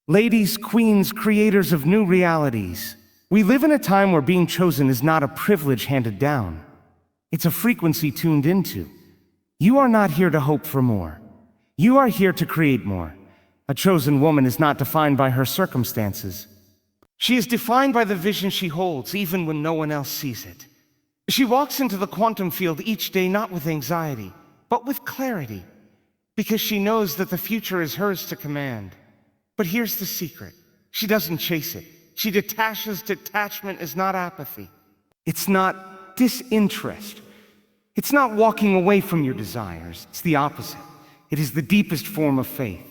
Ladies, queens, creators of new realities. We live in a time where being chosen is not a privilege handed down. It's a frequency tuned into. You are not here to hope for more. You are here to create more. A chosen woman is not defined by her circumstances. She is defined by the vision she holds, even when no one else sees it. She walks into the quantum field each day not with anxiety, but with clarity, because she knows that the future is hers to command. But here's the secret. She doesn't chase it. She detaches. Detachment is not apathy. It's not disinterest. It's not walking away from your desires. It's the opposite. It is the deepest form of faith.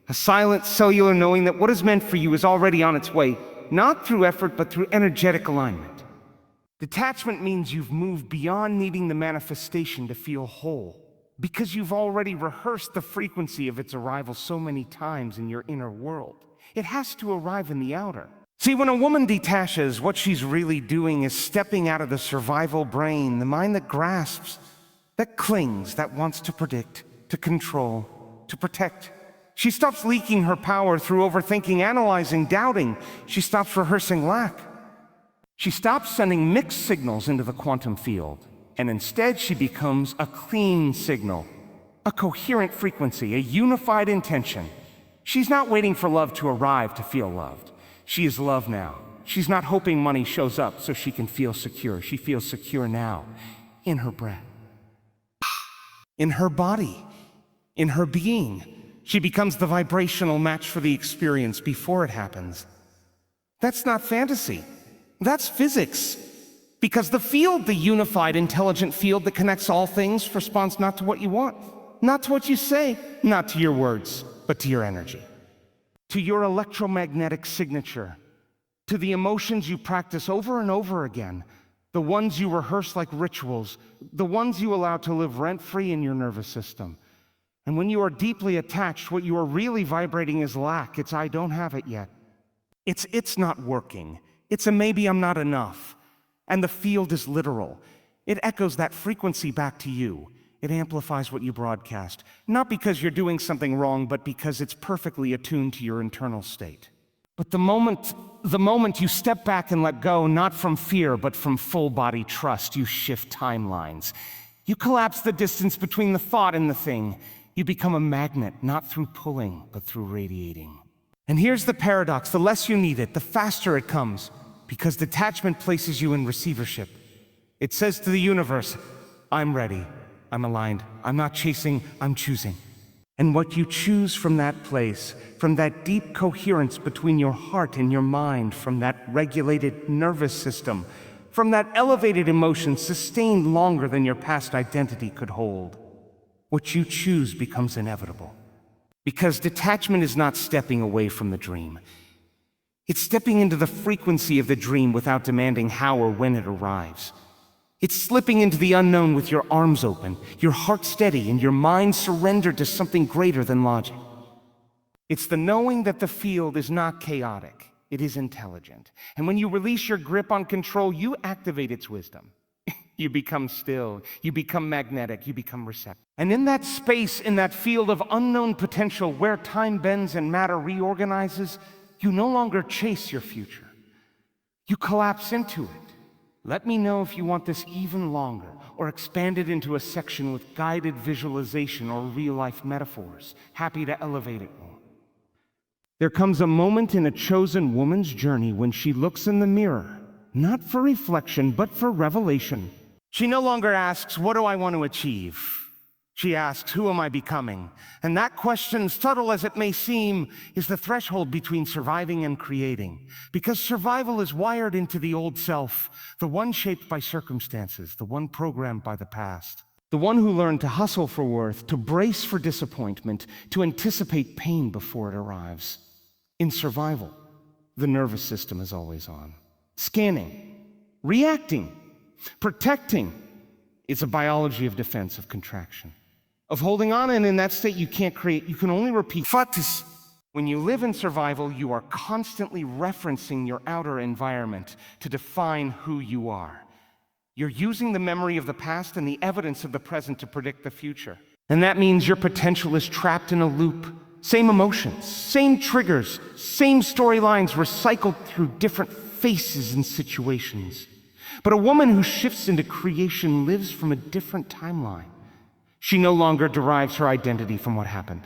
A silent, cellular knowing that what is meant for you is already on its way, not through effort, but through energetic alignment. Detachment means you've moved beyond needing the manifestation to feel whole, because you've already rehearsed the frequency of its arrival so many times in your inner world. It has to arrive in the outer. See, when a woman detaches, what she's really doing is stepping out of the survival brain, the mind that grasps, that clings, that wants to predict, to control, to protect. She stops leaking her power through overthinking, analyzing, doubting. She stops rehearsing lack. She stops sending mixed signals into the quantum field, and instead she becomes a clean signal, a coherent frequency, a unified intention. She's not waiting for love to arrive to feel loved. She is love now. She's not hoping money shows up so she can feel secure. She feels secure now, in her breath, in her body, in her being. She becomes the vibrational match for the experience before it happens. That's not fantasy. That's physics. Because the field, the unified, intelligent field that connects all things, responds not to what you want, not to what you say, not to your words, but to your energy, to your electromagnetic signature, to the emotions you practice over and over again, the ones you rehearse like rituals, the ones you allow to live rent-free in your nervous system. And when you are deeply attached, what you are really vibrating is lack. It's I don't have it yet. It's not working. It's a maybe I'm not enough. And the field is literal. It echoes that frequency back to you. It amplifies what you broadcast, not because you're doing something wrong, but because it's perfectly attuned to your internal state. But the moment you step back and let go, not from fear, but from full-body trust, you shift timelines. You collapse the distance between the thought and the thing. You become a magnet, not through pulling, but through radiating. And here's the paradox. The less you need it, the faster it comes, because detachment places you in receivership. It says to the universe, I'm ready. I'm aligned. I'm not chasing, I'm choosing. And what you choose from that place, from that deep coherence between your heart and your mind, from that regulated nervous system, from that elevated emotion sustained longer than your past identity could hold, what you choose becomes inevitable. Because detachment is not stepping away from the dream. It's stepping into the frequency of the dream without demanding how or when it arrives. It's slipping into the unknown with your arms open, your heart steady, and your mind surrendered to something greater than logic. It's the knowing that the field is not chaotic, it is intelligent. And when you release your grip on control, you activate its wisdom. You become still, you become magnetic, you become receptive. And in that space, in that field of unknown potential where time bends and matter reorganizes, you no longer chase your future. You collapse into it. Let me know if you want this even longer, or expand it into a section with guided visualization or real-life metaphors. Happy to elevate it more. There comes a moment in a chosen woman's journey when she looks in the mirror, not for reflection, but for revelation. She no longer asks, what do I want to achieve? She asks, who am I becoming? And that question, subtle as it may seem, is the threshold between surviving and creating. Because survival is wired into the old self, the one shaped by circumstances, the one programmed by the past, the one who learned to hustle for worth, to brace for disappointment, to anticipate pain before it arrives. In survival, the nervous system is always on. Scanning, reacting, protecting. It's a biology of defense, of contraction, of holding on, and in that state you can't create, you can only repeat. When you live in survival, you are constantly referencing your outer environment to define who you are. You're using the memory of the past and the evidence of the present to predict the future. And that means your potential is trapped in a loop, Same emotions, same triggers, same storylines recycled through different faces and situations. But a woman who shifts into creation lives from a different timeline. She no longer derives her identity from what happened.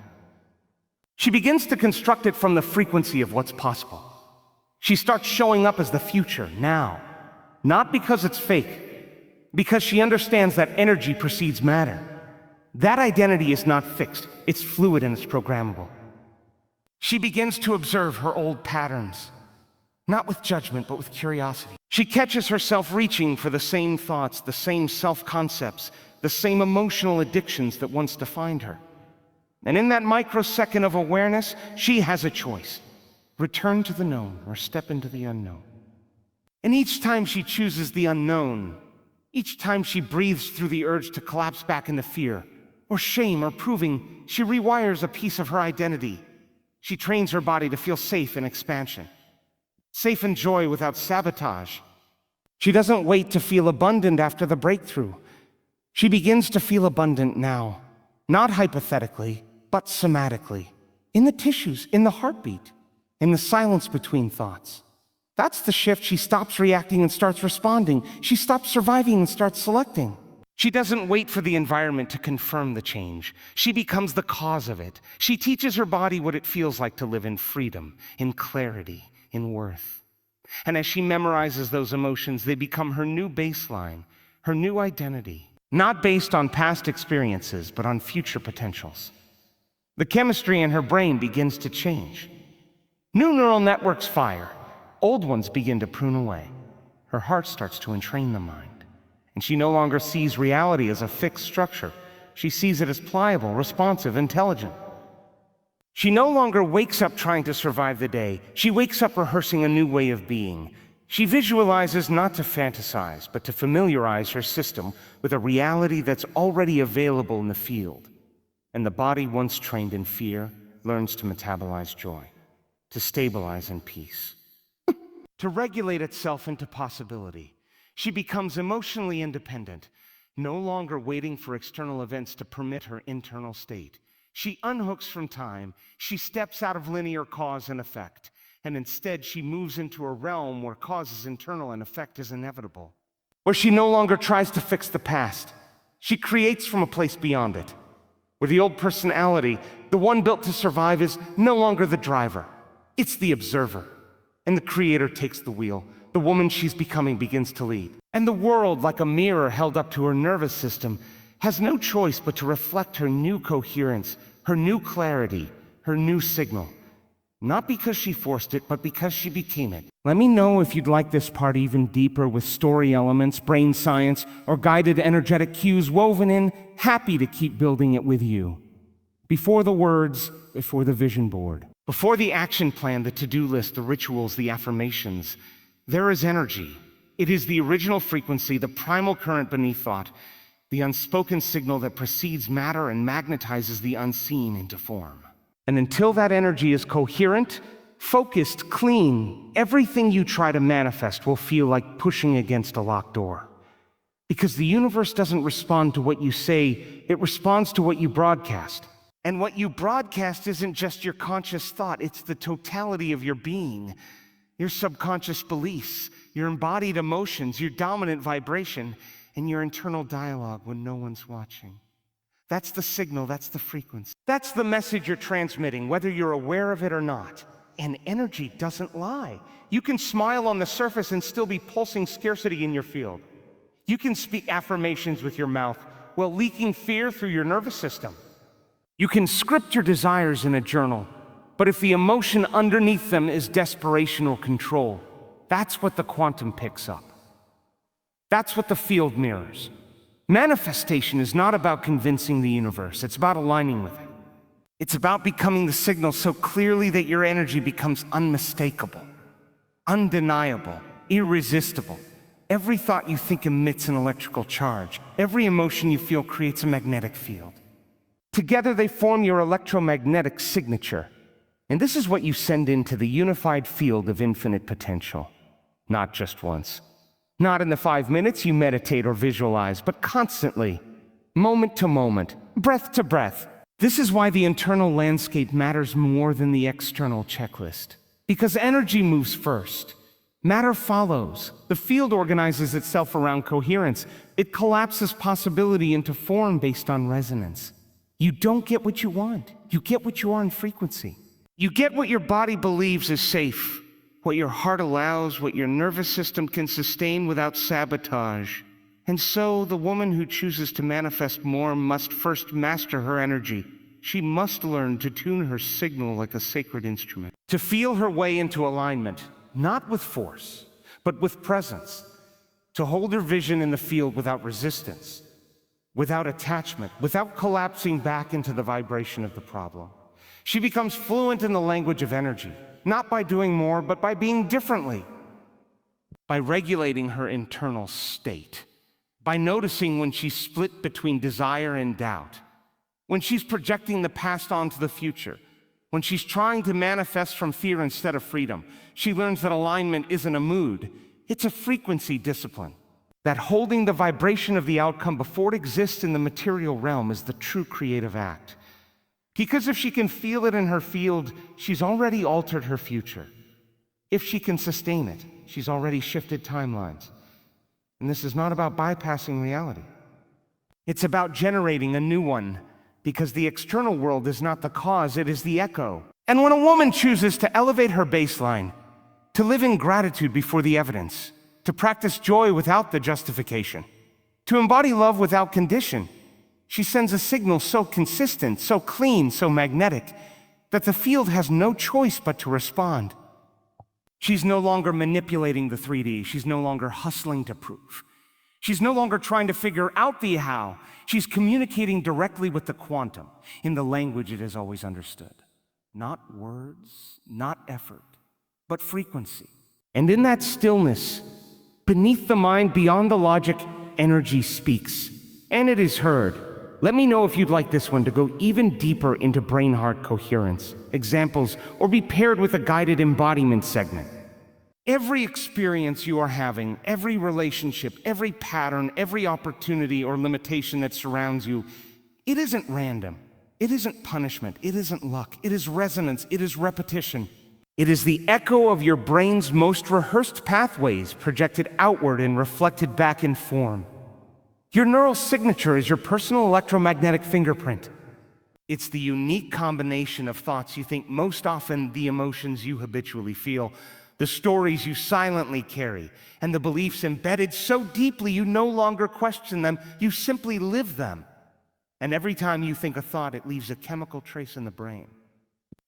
She begins to construct it from the frequency of what's possible. She starts showing up as the future, now. Not because it's fake, because she understands that energy precedes matter. That identity is not fixed, it's fluid and it's programmable. She begins to observe her old patterns, not with judgment, but with curiosity. She catches herself reaching for the same thoughts, the same self-concepts, the same emotional addictions that once defined her. And in that microsecond of awareness, she has a choice. Return to the known or step into the unknown. And each time she chooses the unknown, each time she breathes through the urge to collapse back into fear, or shame, or proving, she rewires a piece of her identity. She trains her body to feel safe in expansion. Safe in joy without sabotage. She doesn't wait to feel abundant after the breakthrough. She begins to feel abundant now. Not hypothetically, but somatically. In the tissues, in the heartbeat, in the silence between thoughts. That's the shift. She stops reacting and starts responding. She stops surviving and starts selecting. She doesn't wait for the environment to confirm the change. She becomes the cause of it. She teaches her body what it feels like to live in freedom, in clarity, in worth. And as she memorizes those emotions, they become her new baseline, her new identity. Not based on past experiences, but on future potentials. The chemistry in her brain begins to change. New neural networks fire. Old ones begin to prune away. Her heart starts to entrain the mind. And she no longer sees reality as a fixed structure. She sees it as pliable, responsive, intelligent. She no longer wakes up trying to survive the day. She wakes up rehearsing a new way of being. She visualizes not to fantasize, but to familiarize her system with a reality that's already available in the field. And the body, once trained in fear, learns to metabolize joy, to stabilize in peace, to regulate itself into possibility. She becomes emotionally independent, no longer waiting for external events to permit her internal state. She unhooks from time. She steps out of linear cause and effect. And instead, she moves into a realm where cause is internal and effect is inevitable. Where she no longer tries to fix the past. She creates from a place beyond it. Where the old personality, the one built to survive, is no longer the driver. It's the observer. And the creator takes the wheel. The woman she's becoming begins to lead. And the world, like a mirror held up to her nervous system, has no choice but to reflect her new coherence, her new clarity, her new signal. Not because she forced it, but because she became it. Let me know if you'd like this part even deeper with story elements, brain science, or guided energetic cues woven in. Happy to keep building it with you. Before the words, before the vision board. Before the action plan, the to-do list, the rituals, the affirmations, there is energy. It is the original frequency, the primal current beneath thought, the unspoken signal that precedes matter and magnetizes the unseen into form. And until that energy is coherent, focused, clean, everything you try to manifest will feel like pushing against a locked door. Because the universe doesn't respond to what you say, it responds to what you broadcast. And what you broadcast isn't just your conscious thought, it's the totality of your being, your subconscious beliefs, your embodied emotions, your dominant vibration, and your internal dialogue when no one's watching. That's the signal, that's the frequency. That's the message you're transmitting, whether you're aware of it or not. And energy doesn't lie. You can smile on the surface and still be pulsing scarcity in your field. You can speak affirmations with your mouth while leaking fear through your nervous system. You can script your desires in a journal, but if the emotion underneath them is desperation or control, that's what the quantum picks up. That's what the field mirrors. Manifestation is not about convincing the universe, it's about aligning with it. It's about becoming the signal so clearly that your energy becomes unmistakable, undeniable, irresistible. Every thought you think emits an electrical charge. Every emotion you feel creates a magnetic field. Together they form your electromagnetic signature. And this is what you send into the unified field of infinite potential. Not just once. Not in the 5 minutes you meditate or visualize, but constantly, moment to moment, breath to breath. This is why the internal landscape matters more than the external checklist. Because energy moves first. Matter follows. The field organizes itself around coherence. It collapses possibility into form based on resonance. You don't get what you want. You get what you are in frequency. You get what your body believes is safe, what your heart allows, what your nervous system can sustain without sabotage. And so, the woman who chooses to manifest more must first master her energy. She must learn to tune her signal like a sacred instrument. To feel her way into alignment, not with force, but with presence. To hold her vision in the field without resistance, without attachment, without collapsing back into the vibration of the problem. She becomes fluent in the language of energy, not by doing more, but by being differently. By regulating her internal state. By noticing when she's split between desire and doubt. When she's projecting the past onto the future. When she's trying to manifest from fear instead of freedom. She learns that alignment isn't a mood, it's a frequency discipline. That holding the vibration of the outcome before it exists in the material realm is the true creative act. Because if she can feel it in her field, she's already altered her future. If she can sustain it, she's already shifted timelines. And this is not about bypassing reality. It's about generating a new one, because the external world is not the cause, it is the echo. And when a woman chooses to elevate her baseline, to live in gratitude before the evidence, to practice joy without the justification, to embody love without condition, she sends a signal so consistent, so clean, so magnetic, that the field has no choice but to respond. She's no longer manipulating the 3D. She's no longer hustling to prove. She's no longer trying to figure out the how. She's communicating directly with the quantum in the language it has always understood. Not words, not effort, but frequency. And in that stillness, beneath the mind, beyond the logic, energy speaks, and it is heard. Let me know if you'd like this one to go even deeper into brain-heart coherence, examples, or be paired with a guided embodiment segment. Every experience you are having, every relationship, every pattern, every opportunity or limitation that surrounds you, it isn't random. It isn't punishment. It isn't luck. It is resonance. It is repetition. It is the echo of your brain's most rehearsed pathways projected outward and reflected back in form. Your neural signature is your personal electromagnetic fingerprint. It's the unique combination of thoughts you think most often, the emotions you habitually feel, the stories you silently carry, and the beliefs embedded so deeply you no longer question them, you simply live them. And every time you think a thought, it leaves a chemical trace in the brain.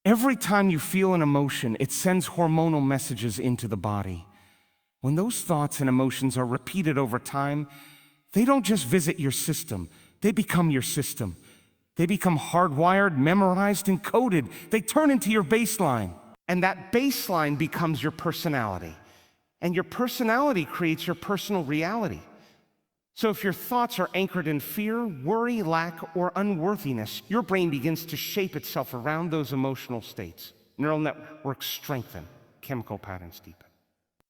Every time you feel an emotion, it sends hormonal messages into the body. When those thoughts and emotions are repeated over time, they don't just visit your system, they become your system. They become hardwired, memorized, and coded. They turn into your baseline. And that baseline becomes your personality. And your personality creates your personal reality. So if your thoughts are anchored in fear, worry, lack, or unworthiness, your brain begins to shape itself around those emotional states. Neural networks strengthen, chemical patterns deepen.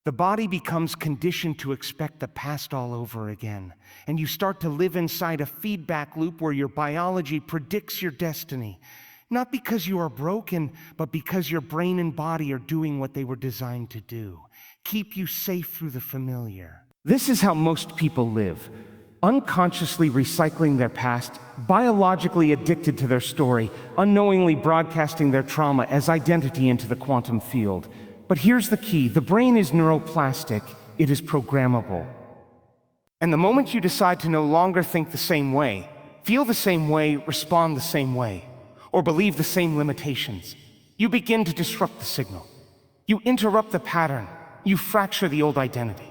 The body becomes conditioned to expect the past all over again, and you start to live inside a feedback loop where your biology predicts your destiny, not because you are broken, but because your brain and body are doing what they were designed to do, keep you safe through the familiar. This is how most people live, unconsciously recycling their past, biologically addicted to their story, unknowingly broadcasting their trauma as identity into the quantum field. But here's the key, the brain is neuroplastic, it is programmable. And the moment you decide to no longer think the same way, feel the same way, respond the same way, or believe the same limitations, you begin to disrupt the signal. You interrupt the pattern, you fracture the old identity.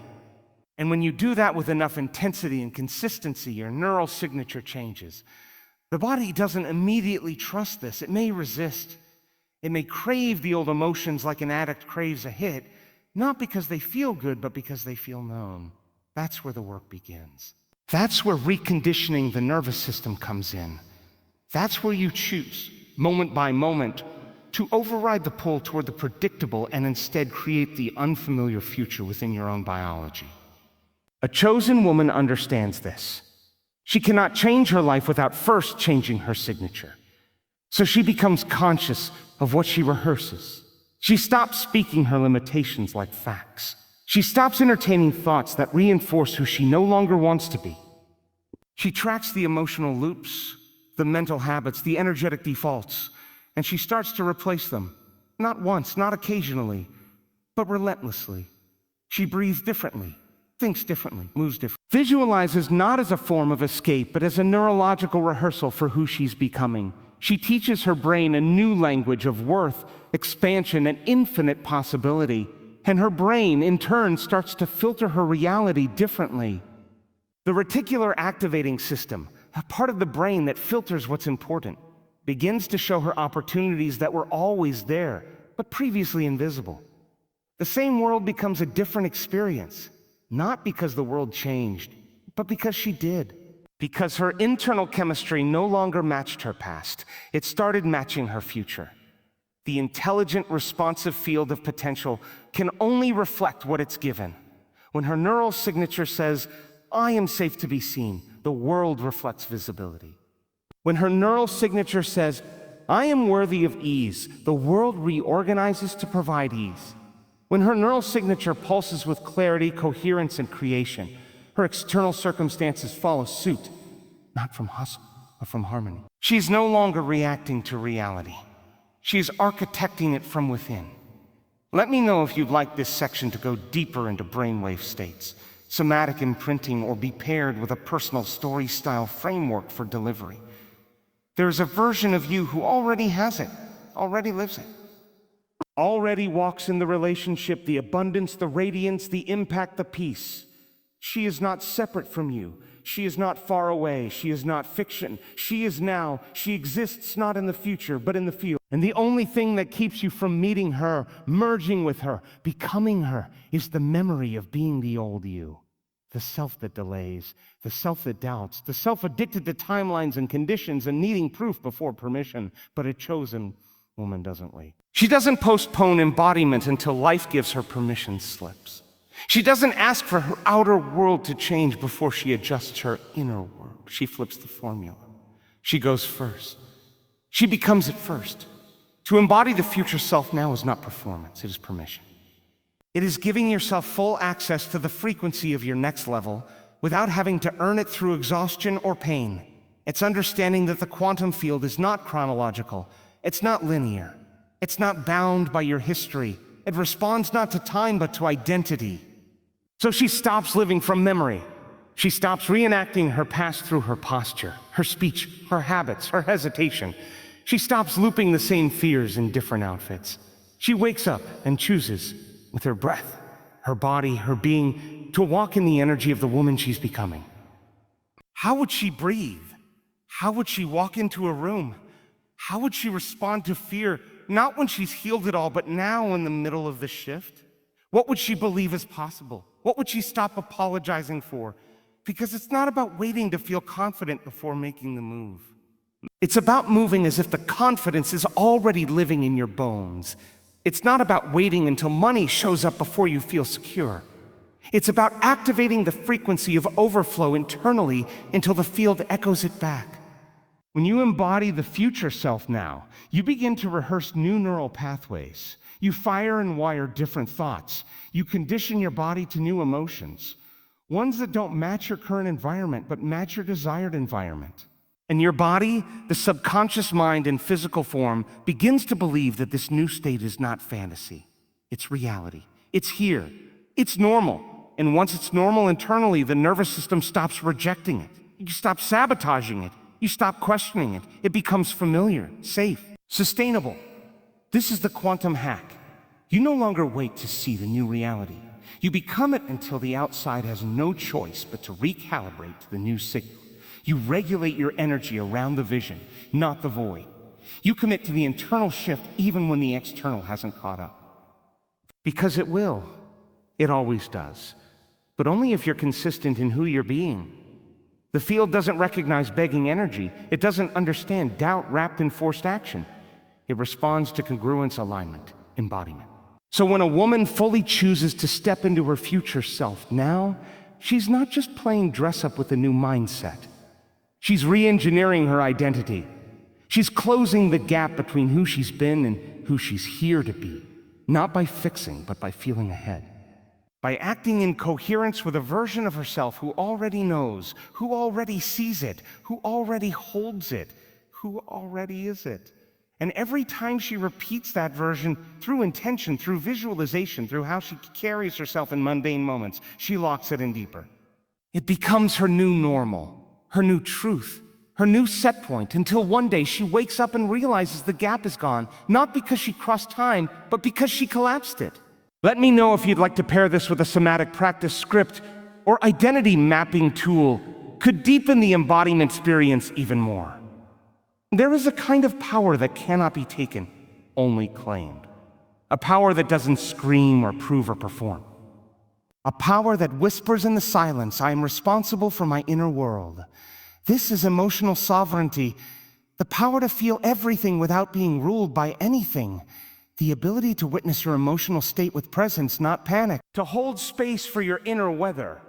And when you do that with enough intensity and consistency, your neural signature changes. The body doesn't immediately trust this, it may resist. It may crave the old emotions like an addict craves a hit, not because they feel good, but because they feel known. That's where the work begins. That's where reconditioning the nervous system comes in. That's where you choose, moment by moment, to override the pull toward the predictable and instead create the unfamiliar future within your own biology. A chosen woman understands this. She cannot change her life without first changing her signature. So she becomes conscious of what she rehearses. She stops speaking her limitations like facts. She stops entertaining thoughts that reinforce who she no longer wants to be. She tracks the emotional loops, the mental habits, the energetic defaults, and she starts to replace them. Not once, not occasionally, but relentlessly. She breathes differently, thinks differently, moves differently. Visualizes not as a form of escape, but as a neurological rehearsal for who she's becoming. She teaches her brain a new language of worth, expansion, and infinite possibility. And her brain, in turn, starts to filter her reality differently. The reticular activating system, a part of the brain that filters what's important, begins to show her opportunities that were always there, but previously invisible. The same world becomes a different experience, not because the world changed, but because she did. Because her internal chemistry no longer matched her past, it started matching her future. The intelligent, responsive field of potential can only reflect what it's given. When her neural signature says, "I am safe to be seen," the world reflects visibility. When her neural signature says, "I am worthy of ease," the world reorganizes to provide ease. When her neural signature pulses with clarity, coherence, and creation, her external circumstances follow suit, not from hustle, but from harmony. She's no longer reacting to reality. She's architecting it from within. Let me know if you'd like this section to go deeper into brainwave states, somatic imprinting, or be paired with a personal story-style framework for delivery. There's a version of you who already has it, already lives it. Already walks in the relationship, the abundance, the radiance, the impact, the peace. She is not separate from you. She is not far away. She is not fiction. She is now. She exists not in the future, but in the field. And the only thing that keeps you from meeting her, merging with her, becoming her, is the memory of being the old you. The self that delays, the self that doubts, the self addicted to timelines and conditions and needing proof before permission, but a chosen woman doesn't wait. She doesn't postpone embodiment until life gives her permission slips. She doesn't ask for her outer world to change before she adjusts her inner world. She flips the formula. She goes first. She becomes it first. To embody the future self now is not performance, it is permission. It is giving yourself full access to the frequency of your next level without having to earn it through exhaustion or pain. It's understanding that the quantum field is not chronological. It's not linear. It's not bound by your history. It responds not to time, but to identity. So she stops living from memory. She stops reenacting her past through her posture, her speech, her habits, her hesitation. She stops looping the same fears in different outfits. She wakes up and chooses, with her breath, her body, her being, to walk in the energy of the woman she's becoming. How would she breathe? How would she walk into a room? How would she respond to fear, not when she's healed it all, but now in the middle of the shift? What would she believe is possible? What would she stop apologizing for? Because it's not about waiting to feel confident before making the move. It's about moving as if the confidence is already living in your bones. It's not about waiting until money shows up before you feel secure. It's about activating the frequency of overflow internally until the field echoes it back. When you embody the future self now, you begin to rehearse new neural pathways. You fire and wire different thoughts. You condition your body to new emotions, ones that don't match your current environment, but match your desired environment. And your body, the subconscious mind in physical form, begins to believe that this new state is not fantasy. It's reality. It's here. It's normal. And once it's normal internally, the nervous system stops rejecting it. You stop sabotaging it. You stop questioning it. It becomes familiar, safe, sustainable. This is the quantum hack. You no longer wait to see the new reality. You become it until the outside has no choice but to recalibrate to the new signal. You regulate your energy around the vision, not the void. You commit to the internal shift even when the external hasn't caught up. Because it will. It always does. But only if you're consistent in who you're being. The field doesn't recognize begging energy. It doesn't understand doubt wrapped in forced action. It responds to congruence, alignment, embodiment. So when a woman fully chooses to step into her future self now, she's not just playing dress up with a new mindset. She's re-engineering her identity. She's closing the gap between who she's been and who she's here to be, not by fixing, but by feeling ahead. By acting in coherence with a version of herself who already knows, who already sees it, who already holds it, who already is it. And every time she repeats that version through intention, through visualization, through how she carries herself in mundane moments, she locks it in deeper. It becomes her new normal, her new truth, her new set point, until one day she wakes up and realizes the gap is gone, not because she crossed time, but because she collapsed it. Let me know if you'd like to pair this with a somatic practice script or identity mapping tool could deepen the embodiment experience even more. There is a kind of power that cannot be taken, only claimed. A power that doesn't scream or prove or perform. A power that whispers in the silence, I am responsible for my inner world. This is emotional sovereignty, the power to feel everything without being ruled by anything. The ability to witness your emotional state with presence, not panic. To hold space for your inner weather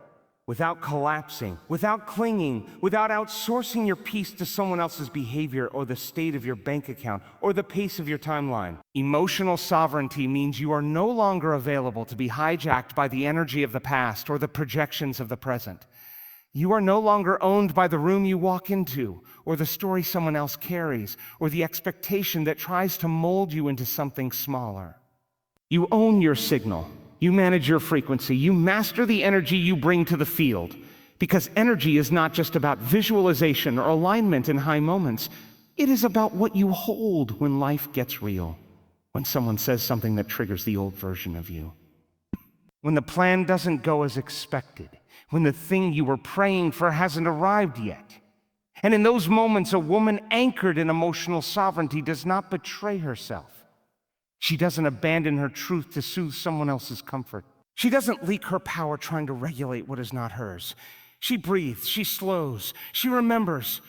without collapsing, without clinging, without outsourcing your peace to someone else's behavior or the state of your bank account or the pace of your timeline. Emotional sovereignty means you are no longer available to be hijacked by the energy of the past or the projections of the present. You are no longer owned by the room you walk into, or the story someone else carries, or the expectation that tries to mold you into something smaller. You own your signal. You manage your frequency. You master the energy you bring to the field. Because energy is not just about visualization or alignment in high moments. It is about what you hold when life gets real. When someone says something that triggers the old version of you. When the plan doesn't go as expected. When the thing you were praying for hasn't arrived yet. And in those moments, a woman anchored in emotional sovereignty does not betray herself. She doesn't abandon her truth to soothe someone else's comfort. She doesn't leak her power trying to regulate what is not hers. She breathes, she slows, she remembers.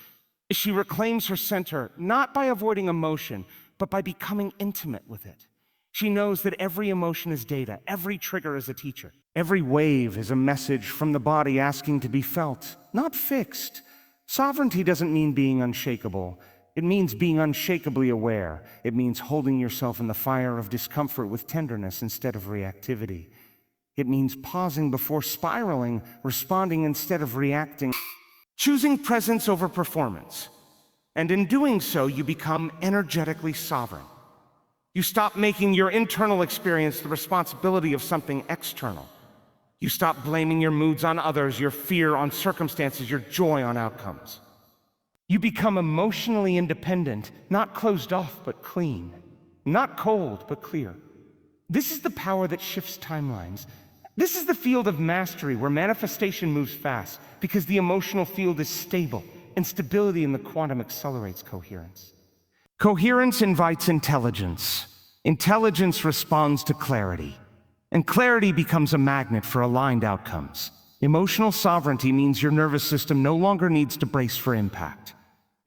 She reclaims her center, not by avoiding emotion, but by becoming intimate with it. She knows that every emotion is data, every trigger is a teacher. Every wave is a message from the body asking to be felt, not fixed. Sovereignty doesn't mean being unshakable. It means being unshakably aware. It means holding yourself in the fire of discomfort with tenderness instead of reactivity. It means pausing before spiraling, responding instead of reacting. Choosing presence over performance. And in doing so, you become energetically sovereign. You stop making your internal experience the responsibility of something external. You stop blaming your moods on others, your fear on circumstances, your joy on outcomes. You become emotionally independent, not closed off but clean, not cold but clear. This is the power that shifts timelines. This is the field of mastery where manifestation moves fast because the emotional field is stable and stability in the quantum accelerates coherence. Coherence invites intelligence. Intelligence responds to clarity. And clarity becomes a magnet for aligned outcomes. Emotional sovereignty means your nervous system no longer needs to brace for impact.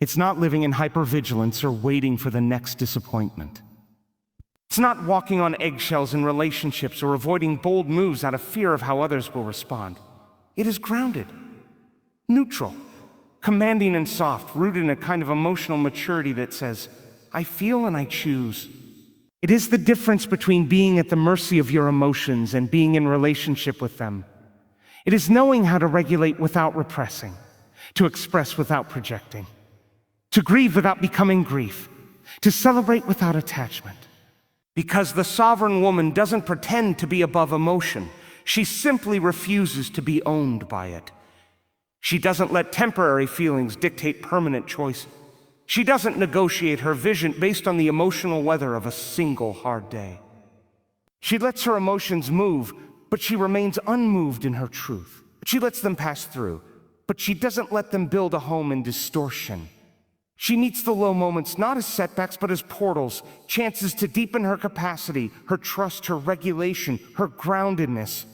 It's not living in hypervigilance or waiting for the next disappointment. It's not walking on eggshells in relationships or avoiding bold moves out of fear of how others will respond. It is grounded, neutral, commanding and soft, rooted in a kind of emotional maturity that says, I feel and I choose. It is the difference between being at the mercy of your emotions and being in relationship with them. It is knowing how to regulate without repressing, to express without projecting, to grieve without becoming grief, to celebrate without attachment. Because the sovereign woman doesn't pretend to be above emotion. She simply refuses to be owned by it. She doesn't let temporary feelings dictate permanent choices. She doesn't negotiate her vision based on the emotional weather of a single hard day. She lets her emotions move, but she remains unmoved in her truth. She lets them pass through, but she doesn't let them build a home in distortion. She meets the low moments not as setbacks, but as portals, chances to deepen her capacity, her trust, her regulation, her groundedness.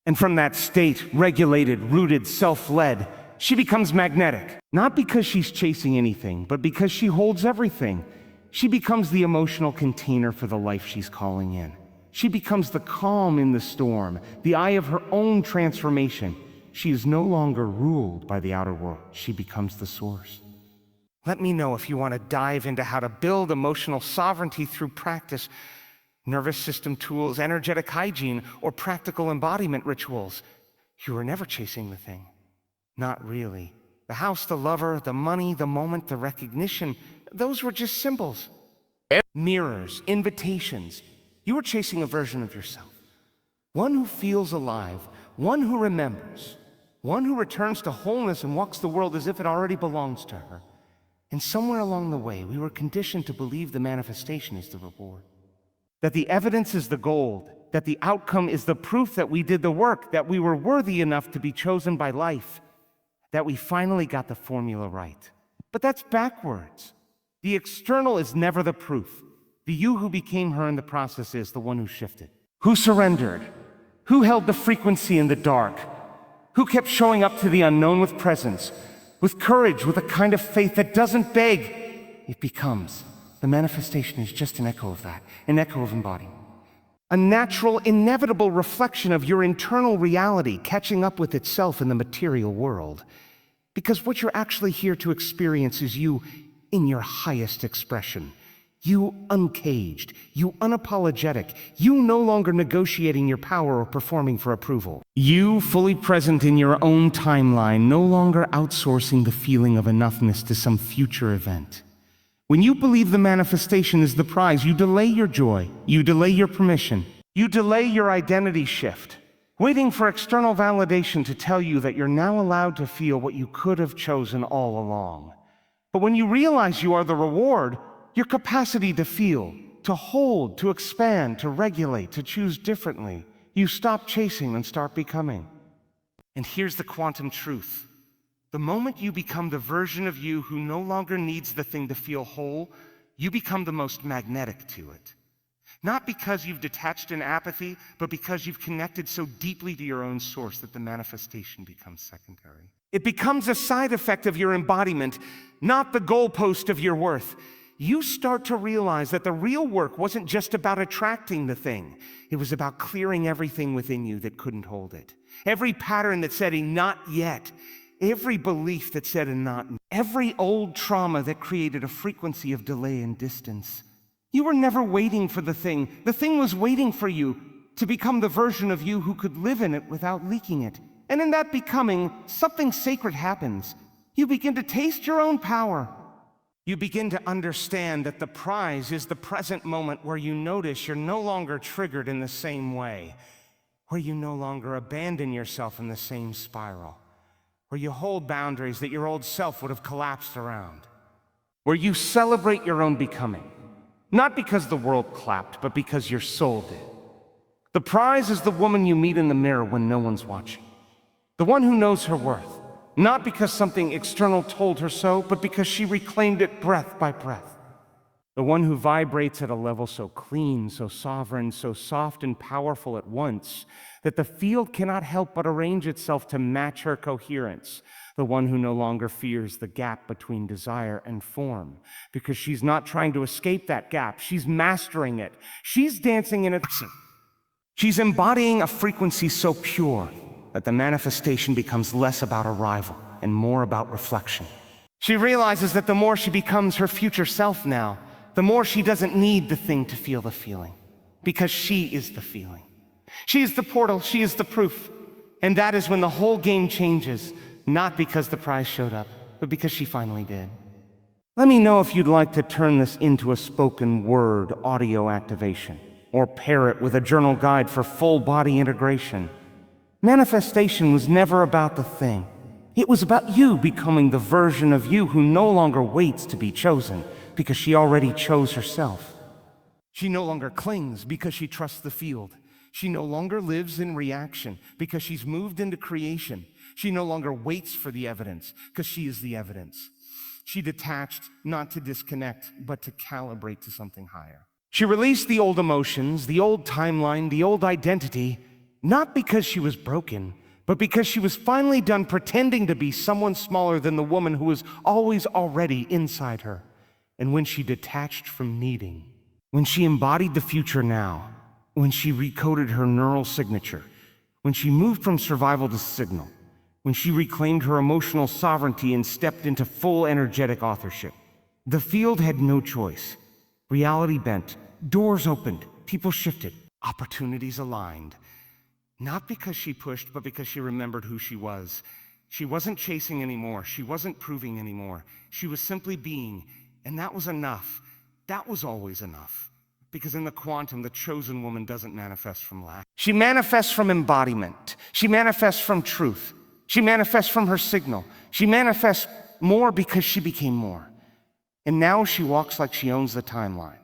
And from that state, regulated, rooted, self-led, she becomes magnetic. Not because she's chasing anything, but because she holds everything. She becomes the emotional container for the life she's calling in. She becomes the calm in the storm, the eye of her own transformation. She is no longer ruled by the outer world. She becomes the source. Let me know if you want to dive into how to build emotional sovereignty through practice, nervous system tools, energetic hygiene, or practical embodiment rituals. You were never chasing the thing. Not really. The house, the lover, the money, the moment, the recognition, those were just symbols. Mirrors, invitations. You were chasing a version of yourself. One who feels alive, one who remembers, one who returns to wholeness and walks the world as if it already belongs to her. And somewhere along the way, we were conditioned to believe the manifestation is the reward. That the evidence is the gold, that the outcome is the proof that we did the work, that we were worthy enough to be chosen by life, that we finally got the formula right. But that's backwards. The external is never the proof. The you who became her in the process is the one who shifted. Who surrendered? Who held the frequency in the dark? Who kept showing up to the unknown with presence, with courage, with a kind of faith that doesn't beg? It becomes. The manifestation is just an echo of that, an echo of embodiment. A natural, inevitable reflection of your internal reality catching up with itself in the material world. Because what you're actually here to experience is you in your highest expression. You uncaged, you unapologetic, you no longer negotiating your power or performing for approval. You fully present in your own timeline, no longer outsourcing the feeling of enoughness to some future event. When you believe the manifestation is the prize, you delay your joy, you delay your permission, you delay your identity shift, waiting for external validation to tell you that you're now allowed to feel what you could have chosen all along. But when you realize you are the reward, your capacity to feel, to hold, to expand, to regulate, to choose differently, you stop chasing and start becoming. And here's the quantum truth. The moment you become the version of you who no longer needs the thing to feel whole, you become the most magnetic to it. Not because you've detached in apathy, but because you've connected so deeply to your own source that the manifestation becomes secondary. It becomes a side effect of your embodiment, not the goalpost of your worth. You start to realize that the real work wasn't just about attracting the thing. It was about clearing everything within you that couldn't hold it. Every pattern that said a not yet. Every belief that said a not. Every old trauma that created a frequency of delay and distance. You were never waiting for the thing. The thing was waiting for you to become the version of you who could live in it without leaking it. And in that becoming, something sacred happens. You begin to taste your own power. You begin to understand that the prize is the present moment where you notice you're no longer triggered in the same way, where you no longer abandon yourself in the same spiral, where you hold boundaries that your old self would have collapsed around, where you celebrate your own becoming, not because the world clapped, but because your soul did. The prize is the woman you meet in the mirror when no one's watching, the one who knows her worth. Not because something external told her so, but because she reclaimed it breath by breath. The one who vibrates at a level so clean, so sovereign, so soft and powerful at once, that the field cannot help but arrange itself to match her coherence. The one who no longer fears the gap between desire and form, because she's not trying to escape that gap, she's mastering it. She's dancing in it. She's embodying a frequency so pure that the manifestation becomes less about arrival and more about reflection. She realizes that the more she becomes her future self now, the more she doesn't need the thing to feel the feeling, because she is the feeling. She is the portal, she is the proof. And that is when the whole game changes, not because the prize showed up, but because she finally did. Let me know if you'd like to turn this into a spoken word audio activation, or pair it with a journal guide for full body integration. Manifestation was never about the thing. It was about you becoming the version of you who no longer waits to be chosen because she already chose herself. She no longer clings because she trusts the field. She no longer lives in reaction because she's moved into creation. She no longer waits for the evidence because she is the evidence. She detached not to disconnect, but to calibrate to something higher. She released the old emotions, the old timeline, the old identity, not because she was broken, but because she was finally done pretending to be someone smaller than the woman who was always already inside her. And when she detached from needing, when she embodied the future now, when she recoded her neural signature, when she moved from survival to signal, when she reclaimed her emotional sovereignty and stepped into full energetic authorship. The field had no choice. Reality bent, doors opened, people shifted, opportunities aligned. Not because she pushed, but because she remembered who she was. She wasn't chasing anymore. She wasn't proving anymore. She was simply being, and that was enough. That was always enough. Because in the quantum, the chosen woman doesn't manifest from lack. She manifests from embodiment. She manifests from truth. She manifests from her signal. She manifests more because she became more. And now she walks like she owns the timeline.